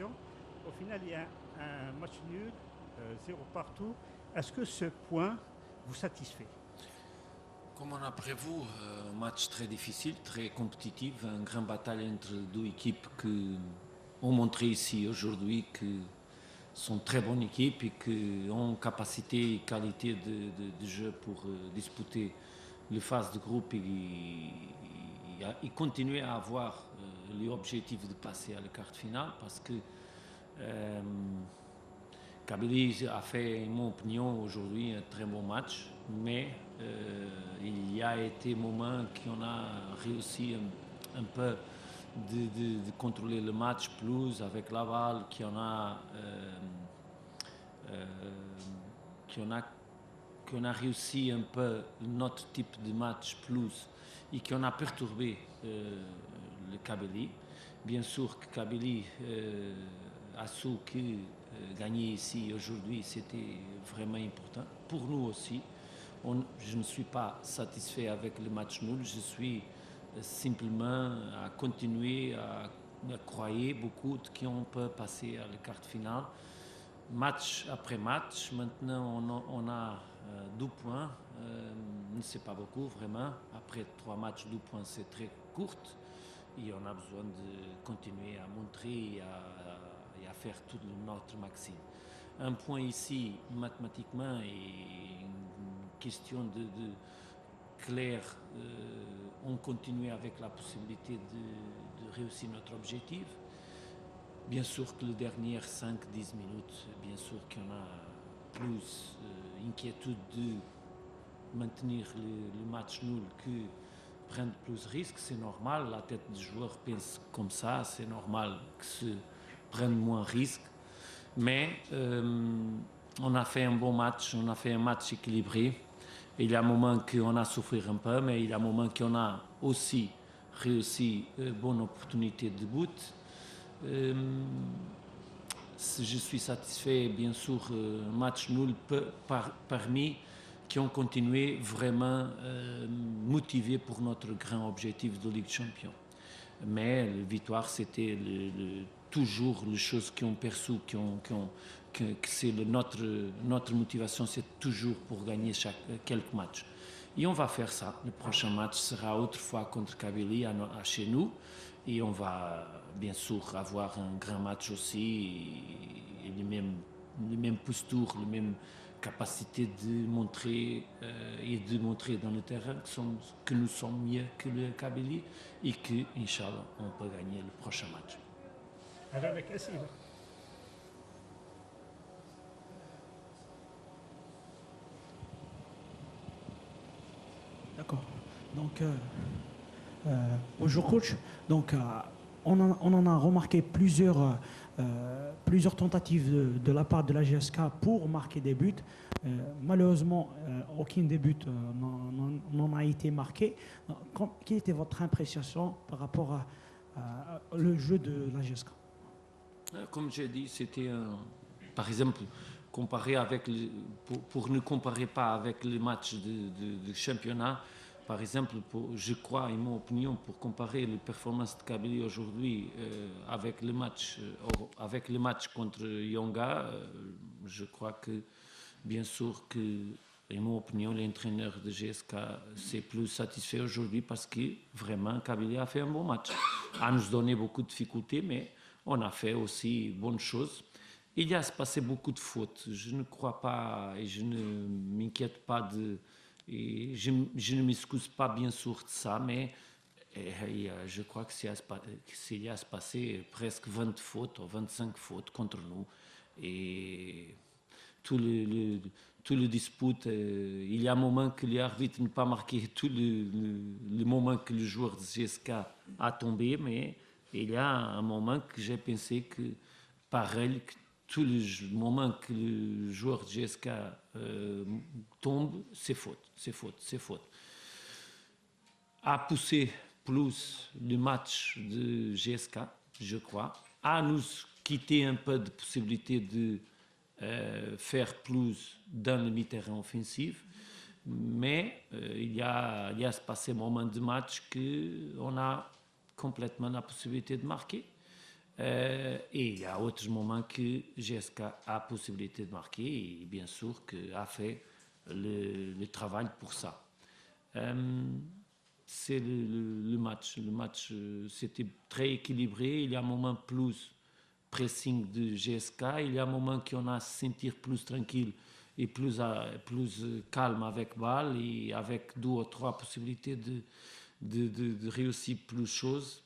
prolongation. Au final, il y a un match nul, 0 partout. Est-ce que ce point vous satisfait? Comme on a prévu, un match très difficile, très compétitif, une grande bataille entre deux équipes qui ont montré ici aujourd'hui que sont très bonnes équipes et qui ont capacité et qualité de jeu pour disputer le phase de groupe et continuer à avoir l'objectif de passer à la carte finale parce que euh, Kabylie a fait, en mon opinion, aujourd'hui un très bon match, mais il y a été moments qu'on a réussi un peu de contrôler le match plus avec Laval, euh, qu'on a réussi un peu notre type de match plus et qu'on a perturbé le Kabylie. Bien sûr que Kabylie a su que gagner ici aujourd'hui c'était vraiment important. Pour nous aussi, je ne suis pas satisfait avec le match nul, je suis simplement à continuer à croire beaucoup qu'on peut passer à la carte finale match après match. Maintenant, on a 12 points. C'est pas beaucoup, vraiment. Après 3 matchs, 12 points, c'est très court. Et on a besoin de continuer à montrer et à faire tout notre maximum. Un point ici, mathématiquement, est une question de clair. On continue avec la possibilité de réussir notre objectif. Bien sûr que les dernières 5-10 minutes, bien sûr qu'il y en a plus inquiétude de maintenir le match nul que prendre plus de risques. C'est normal, la tête du joueur pense comme ça, c'est normal que se prenne moins de risques. Mais on a fait un bon match, on a fait un match équilibré. Il y a un moment qu'on a souffert un peu, mais il y a un moment qu'on a aussi réussi une bonne opportunité de but. Je suis satisfait, bien sûr, match nul parmi qui ont continué vraiment motivés pour notre grand objectif de Ligue des Champions. Mais la victoire, c'était toujours les choses qui ont perçu, que c'est notre motivation, c'est toujours pour gagner quelques matchs. Et on va faire ça. Le prochain match sera autrefois contre Kabylie chez nous. Et on va bien sûr avoir un grand match aussi. Et les mêmes postures, les mêmes capacités de montrer et de montrer dans le terrain que nous sommes mieux que le Kabylie et que, Inch'Allah, on peut gagner le prochain match. Avec Essir. D'accord. Donc, bonjour coach. Donc, on en a remarqué plusieurs tentatives la part de la GSK pour marquer des buts. Malheureusement, aucun des buts n'en a été marqué. Quelle était votre appréciation par rapport à le jeu de la GSK? Comme j'ai dit, c'était par exemple, comparé avec pour ne comparer pas avec les matchs de championnat, par exemple, je crois, en mon opinion, pour comparer les performances de Kabylie aujourd'hui avec le match contre Yonga, je crois que, bien sûr, que, en mon opinion, l'entraîneur de GSK s'est plus satisfait aujourd'hui parce que vraiment, Kabylie a fait un bon match. A nous donné beaucoup de difficultés, mais on a fait aussi bonnes choses. Il y a passé beaucoup de fautes. Je ne crois pas et je ne m'inquiète pas et je ne m'excuse pas bien sûr de ça, mais je crois que s'il y a passé presque 20 fautes ou 25 fautes contre nous et tout le dispute, il y a un moment que l'arbitre n'a pas marqué, tout le moment que le joueur de GSK a tombé, mais il y a un moment que j'ai pensé que pareil, que tout le moment que le joueur de GSK tombe, c'est faute, c'est faute, c'est faute. A poussé plus le match de GSK, je crois, à nous quitter un peu de possibilité de faire plus dans le mi-terrain offensif, mais il y a passé un moment de match qu'on a complètement la possibilité de marquer. Et il y a d'autres moments que GSK a possibilité de marquer et bien sûr qu'a fait le travail pour ça. C'est le match. Le match, c'était très équilibré. Il y a un moment plus pressing de GSK. Il y a un moment qu'on a à se sentir plus tranquille et plus calme avec balle et avec 2 ou 3 possibilités de réussir plus de choses.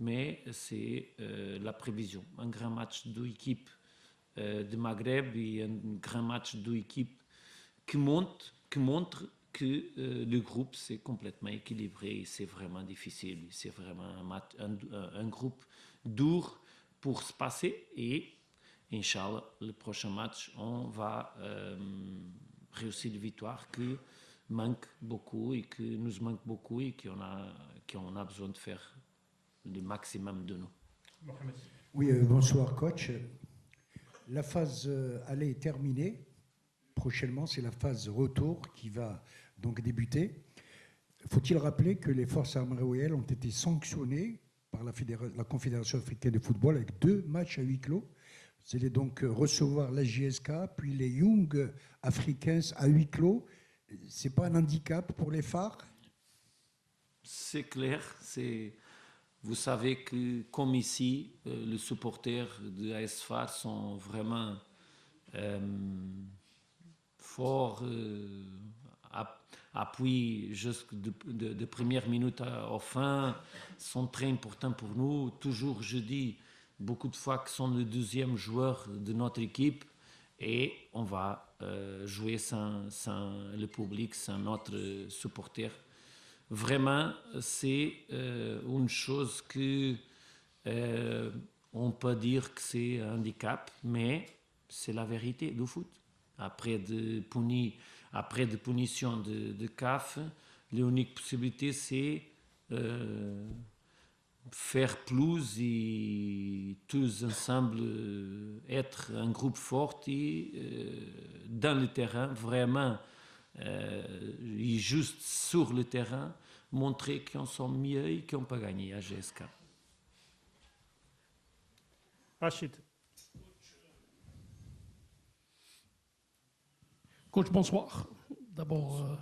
Mais c'est la prévision. Un grand match de équipe de Maghreb et un grand match de équipe qui montre que le groupe c'est complètement équilibré et c'est vraiment difficile. C'est vraiment un groupe dur pour se passer et Inch'Allah, le prochain match, on va réussir la victoire qui manque beaucoup et qui nous manque beaucoup et qu'on a besoin de faire le maximum de nous. Oui, bonsoir coach. La phase aller est terminée. Prochainement, c'est la phase retour qui va donc débuter. Faut-il rappeler que les forces armées royales ont été sanctionnées par la Confédération africaine de football avec 2 matchs à huis clos. Vous allez donc recevoir la JSK, puis les Young Africans à huis clos. C'est pas un handicap pour les phares? C'est clair. Vous savez que, comme ici, les supporters de AS FAR sont vraiment forts, appuient jusqu'à de première minute à fin, sont très importants pour nous. Toujours, je dis, beaucoup de fois qu'ils sont le 2e joueur de notre équipe et on va jouer sans le public, sans notre supporter. Vraiment, c'est une chose que on peut dire que c'est un handicap, mais c'est la vérité du foot. Après de punition de CAF, l'unique possibilité c'est faire plus et tous ensemble être un groupe fort et dans le terrain vraiment et juste sur le terrain montrer qu'on sont mieux et qu'on peut gagner à GSK. Rachid. Coach, bonsoir. D'abord,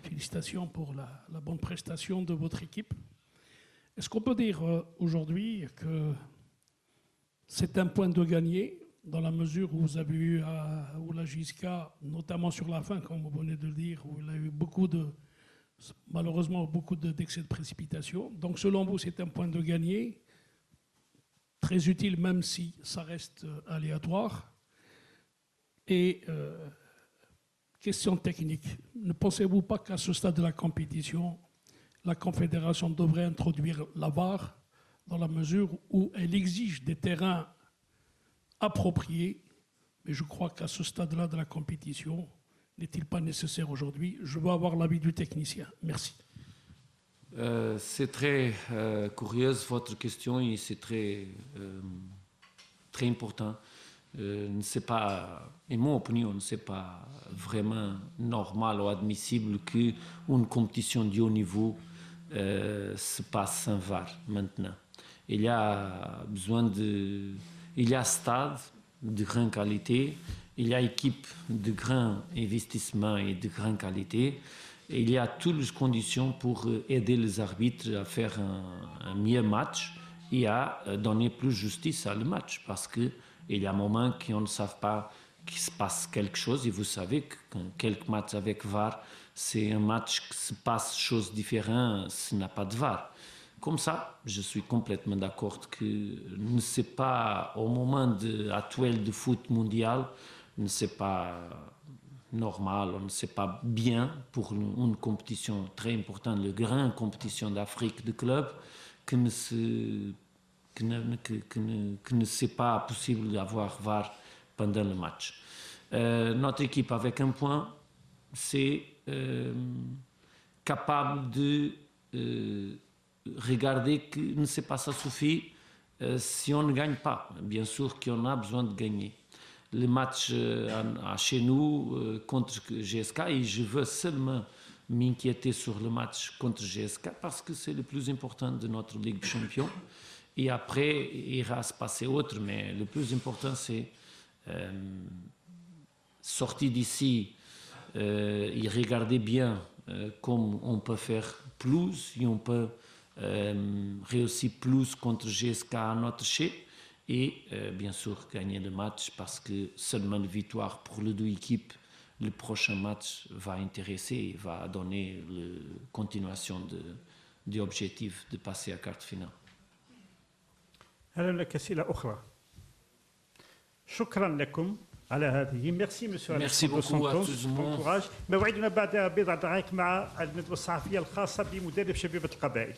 félicitations pour la bonne prestation de votre équipe. Est-ce qu'on peut dire aujourd'hui que c'est un point de gagné dans la mesure où vous avez eu, où la JSK, notamment sur la fin, comme vous venez de le dire, où il a eu malheureusement beaucoup d'excès de précipitation. Donc selon vous, c'est un point de gagné, très utile même si ça reste aléatoire. Et question technique, ne pensez-vous pas qu'à ce stade de la compétition, la Confédération devrait introduire la VAR dans la mesure où elle exige des terrains appropriés, mais je crois qu'à ce stade-là de la compétition, n'est-il pas nécessaire aujourd'hui? Je veux avoir l'avis du technicien. Merci. C'est très curieuse votre question et c'est très important. En mon opinion, ce n'est pas vraiment normal ou admissible qu'une compétition de haut niveau se passe sans VAR maintenant. Il y a stade de grande qualité, il y a équipe de grand investissement et de grande qualité, et il y a toutes les conditions pour aider les arbitres à faire un meilleur match et à donner plus de justice à le match, parce qu'il y a un moment qu'on ne sait pas qu'il se passe quelque chose, et vous savez que quelques matchs avec VAR, c'est un match qui se passe chose différente s'il n'y a pas de VAR. Comme ça, je suis complètement d'accord que ne c'est pas, au moment actuel du foot mondial, ne c'est pas normal, ne c'est pas bien pour une compétition très importante, la grande compétition d'Afrique de clubs, que ne c'est pas possible d'avoir VAR pendant le match. Notre équipe avec un point, c'est capable de regarder que ne sait pas ça suffit si on ne gagne pas. Bien sûr qu'on a besoin de gagner. Le match chez nous contre GSK, et je veux seulement m'inquiéter sur le match contre GSK parce que c'est le plus important de notre Ligue des Champions et après, il ira se passer autre. Mais le plus important, c'est sortir d'ici et regarder bien comment on peut faire plus et on peut réussir plus contre GSK à notre chez et bien sûr gagner le match parce que seulement la victoire pour les deux équipes, le prochain match va intéresser et va donner la continuation de l'objectif de passer à quart finale. هل لك أسئلة أخرى؟ شكرا لكم على هذه. ميرسي مسيو Merci beaucoup à tous le monde. موعدنا بعد بضع دقائق مع الندوة الصحفية الخاصة بمدرب شبيبة القبائل.